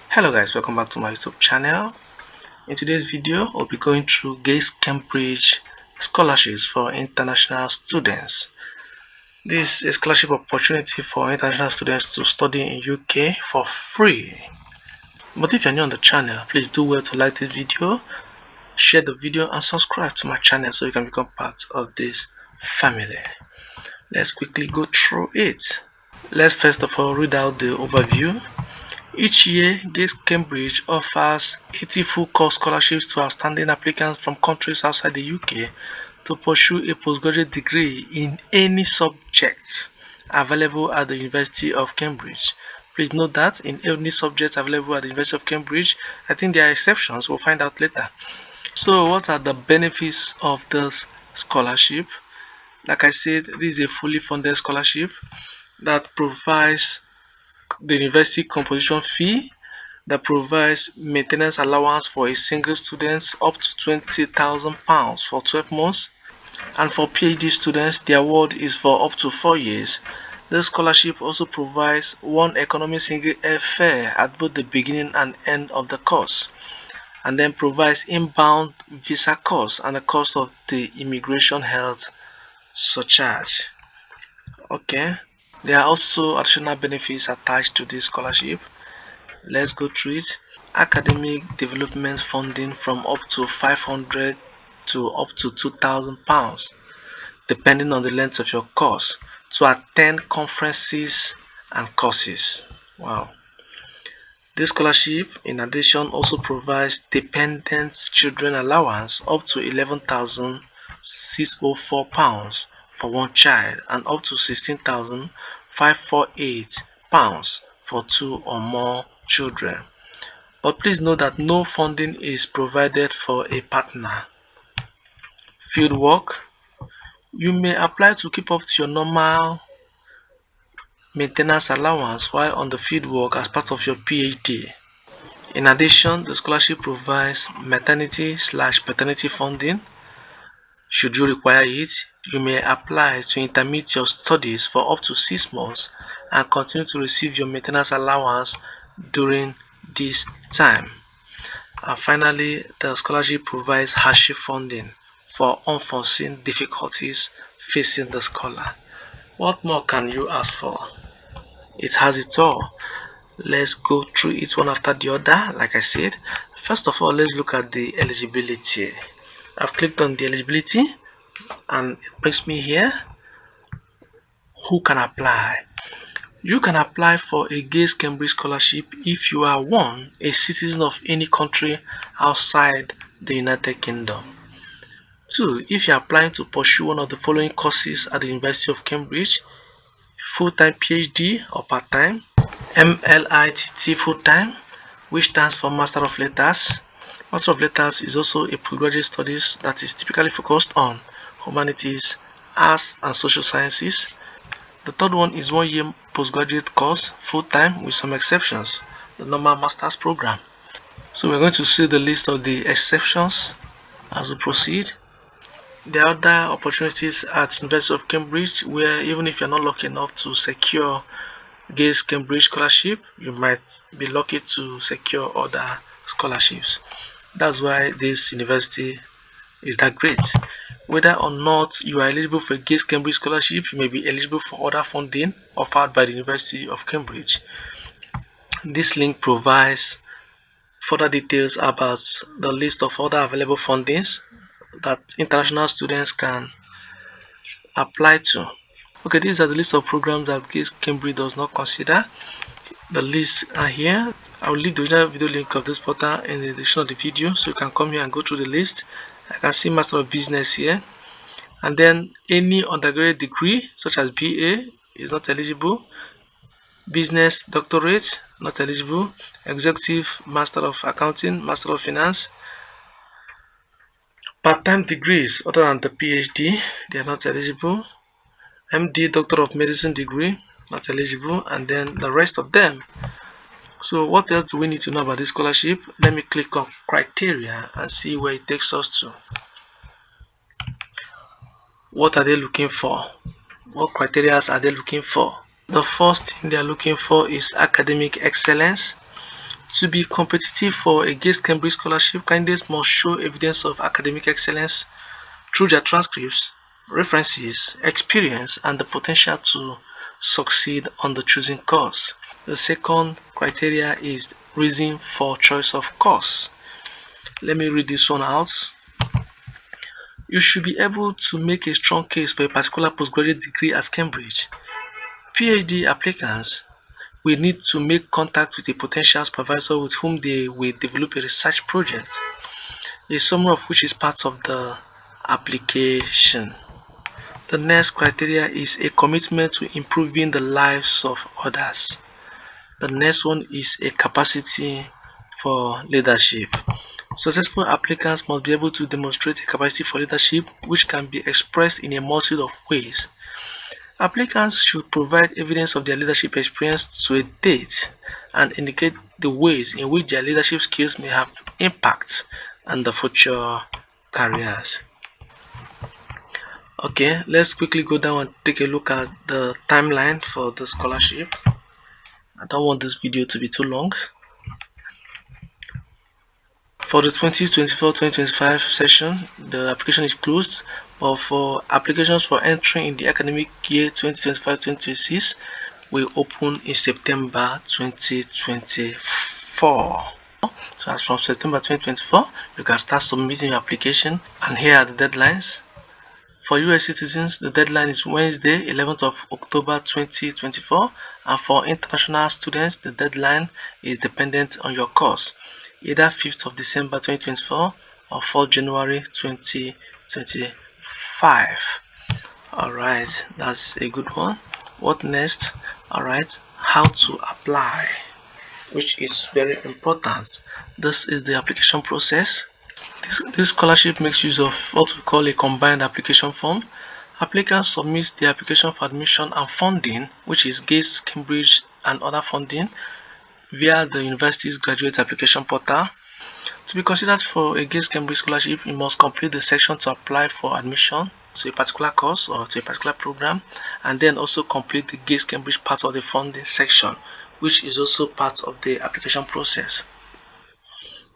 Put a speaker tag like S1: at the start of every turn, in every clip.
S1: Hello guys, welcome back to my YouTube channel. In today's video, we'll be going through GACE Cambridge scholarships for international students. This is a scholarship opportunity for international students to study in UK for free. But if you're new on the channel, please do well to like this video, share the video and subscribe to my channel so you can become part of this family. Let's quickly go through it. Let's first of all read out the overview. Each year, GACE Cambridge offers 80 full-course scholarships to outstanding applicants from countries outside the UK to pursue a postgraduate degree in any subject available at the University of Cambridge. Please note that in any subject available at the University of Cambridge, I think there are exceptions, we'll find out later. So what are the benefits of this scholarship? Like I said, this is a fully funded scholarship that provides the university composition fee, that provides maintenance allowance for a single student up to £20,000 for 12 months, and for PhD students the award is for up to 4 years. This scholarship also provides one economy single airfare at both the beginning and end of the course, and then provides inbound visa costs and the cost of the immigration health surcharge. Okay, there are also additional benefits attached to this scholarship. Let's go through it. Academic development funding from up to 500 to up to £2,000 depending on the length of your course to attend conferences and courses. Wow. This scholarship in addition also provides dependent children allowance up to £11,604 for one child and up to £16,548 for 2 or more children. But please note that no funding is provided for a partner. Field work. You may apply to keep up to your normal maintenance allowance while on the field work as part of your PhD. In addition, the scholarship provides maternity/paternity funding. Should you require it, you may apply to intermit your studies for up to 6 months and continue to receive your maintenance allowance during this time. And finally, the scholarship provides hardship funding for unforeseen difficulties facing the scholar. What more can you ask for? It has it all. Let's go through it one after the other. Like I said, first of all, let's look at the eligibility. I've clicked on the eligibility and it brings me here. Who can apply? You can apply for a GACE Cambridge scholarship if you are 1. A citizen of any country outside the United Kingdom. 2. If you are applying to pursue one of the following courses at the University of Cambridge: full-time PhD or part-time, MLITT full-time, which stands for Master of Letters. Master of Letters is also a postgraduate studies that is typically focused on humanities, arts and social sciences. The third one is 1 year postgraduate course, full-time with some exceptions, the normal master's program. So we're going to see the list of the exceptions as we proceed. There are other opportunities at University of Cambridge where even if you're not lucky enough to secure GACE Cambridge scholarship, you might be lucky to secure other scholarships. That's why this university is that great. Whether or not you are eligible for a GACE Cambridge scholarship, you may be eligible for other funding offered by the University of Cambridge. This link provides further details about the list of other available fundings that international students can apply to. Okay, these are the list of programs that GACE Cambridge does not consider. The lists are here. I will leave the original video link of this portal in the description of the video, so you can come here and go through the list. I can see Master of Business here, and then any undergraduate degree such as BA is not eligible, Business Doctorate not eligible, Executive Master of Accounting, Master of Finance, part-time degrees other than the PhD, they are not eligible, MD Doctor of Medicine degree not eligible, and then the rest of them. So what else do we need to know about this scholarship? Let me click on criteria and see where it takes us to. What are they looking for? What criteria are they looking for? The first thing they are looking for is academic excellence. To be competitive for a GATE Cambridge scholarship, candidates must show evidence of academic excellence through their transcripts, references, experience, and the potential to succeed on the chosen course. The second criteria is reason for choice of course. Let me read this one out. You should be able to make a strong case for a particular postgraduate degree at Cambridge. PhD applicants will need to make contact with a potential supervisor with whom they will develop a research project, a summary of which is part of the application. The next criteria is a commitment to improving the lives of others. The next one is a capacity for leadership. Successful applicants must be able to demonstrate a capacity for leadership which can be expressed in a multitude of ways. Applicants should provide evidence of their leadership experience to a date and indicate the ways in which their leadership skills may have impact on the future careers. Okay, let's quickly go down and take a look at the timeline for the scholarship. I don't want this video to be too long. For the 2024-2025 session, the application is closed, but for applications for entering in the academic year 2025-2026 will open in September 2024. So as from September 2024, you can start submitting your application, and here are the deadlines. For US citizens, the deadline is Wednesday, 11th of October 2024, and for international students, the deadline is dependent on your course, either 5th of December 2024 or 4th January 2025. Alright, that's a good one. What next? Alright, how to apply, which is very important. This is the application process. This scholarship makes use of what we call a combined application form. Applicants submit the application for admission and funding, which is GATE, Cambridge, and other funding, via the university's graduate application portal. To be considered for a GATE Cambridge scholarship, you must complete the section to apply for admission to a particular course or to a particular program, and then also complete the GATE Cambridge part of the funding section, which is also part of the application process.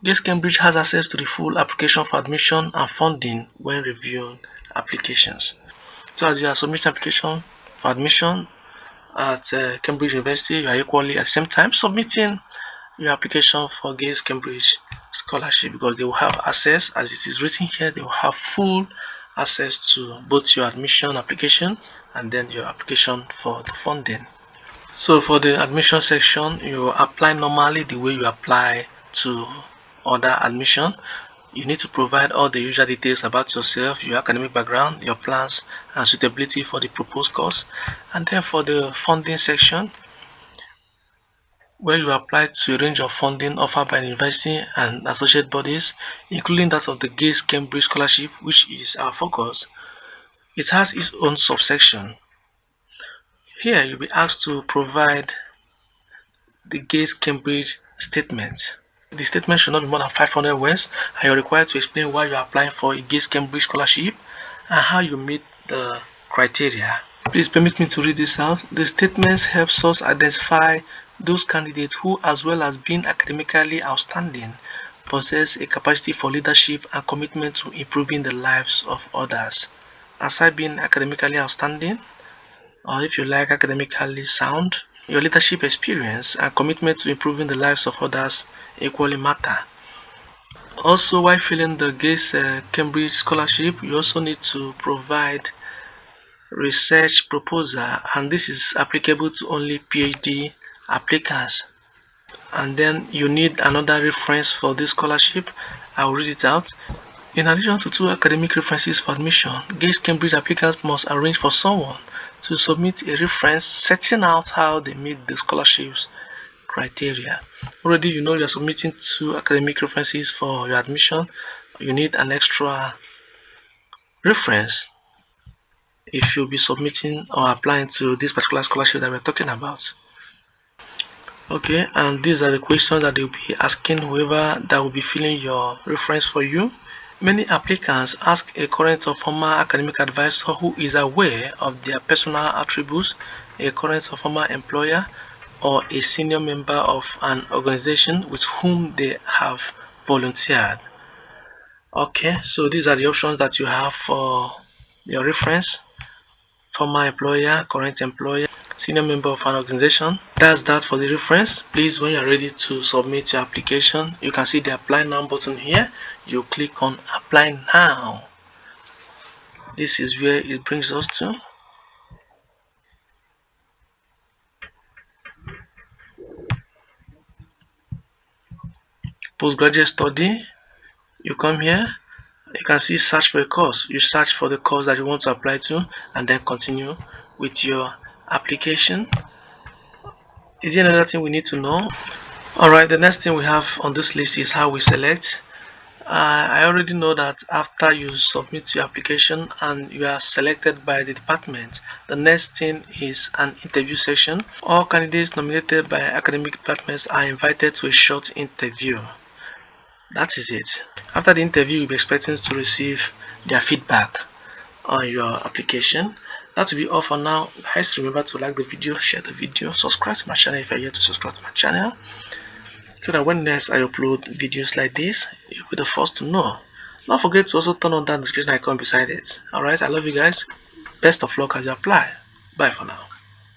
S1: GATE Cambridge has access to the full application for admission and funding when reviewing applications. So as you are submitting application for admission at Cambridge University, you are equally at the same time submitting your application for GATE Cambridge scholarship, because they will have access, as it is written here, they will have full access to both your admission application and then your application for the funding. So for the admission section, you apply normally the way you apply to other admission. You need to provide all the usual details about yourself, your academic background, your plans, and suitability for the proposed course. And then for the funding section, where you apply to a range of funding offered by the university and associate bodies, including that of the GATE Cambridge scholarship, which is our focus. It has its own subsection. Here you'll be asked to provide the GATE Cambridge statement. The statement should not be more than 500 words, and you're required to explain why you're applying for a GATE Cambridge scholarship and how you meet the criteria. Please permit me to read this out. The statements helps us identify those candidates who, as well as being academically outstanding, possess a capacity for leadership and commitment to improving the lives of others. Aside being academically outstanding, or if you like academically sound, your leadership experience and commitment to improving the lives of others equally matter. Also, while filling the GATE Cambridge scholarship, you also need to provide research proposal, and this is applicable to only PhD applicants. And then you need another reference for this scholarship. I will read it out. In addition to 2 academic references for admission, GATE Cambridge applicants must arrange for someone to submit a reference setting out how they meet the scholarship's criteria. Already you know you are submitting 2 academic references for your admission. You need an extra reference if you'll be submitting or applying to this particular scholarship that we're talking about. Okay, and these are the questions that they'll be asking whoever that will be filling your reference for you. Many applicants ask a current or former academic advisor who is aware of their personal attributes, a current or former employer, or a senior member of an organization with whom they have volunteered. Okay, so these are the options that you have for your reference: former employer, current employer, senior member of an organization. That's that for the reference. Please, when you're ready to submit your application, you can see the apply now button here. You click on apply now. This is where it brings us to. Postgraduate study. You come here, you can see search for a course. You search for the course that you want to apply to and then continue with your application. Is there another thing we need to know? Alright, the next thing we have on this list is how we select. I already know that after you submit your application and you are selected by the department, the next thing is an interview session. All candidates nominated by academic departments are invited to a short interview. That is it. After the interview, you'll be expecting to receive their feedback on your application. That will be all for now. Guys, remember to like the video, share the video, subscribe to my channel if you're yet to subscribe to my channel, so that when next I upload videos like this, you'll be the first to know. Don't forget to also turn on that notification icon beside it. Alright, I love you guys. Best of luck as you apply. Bye for now.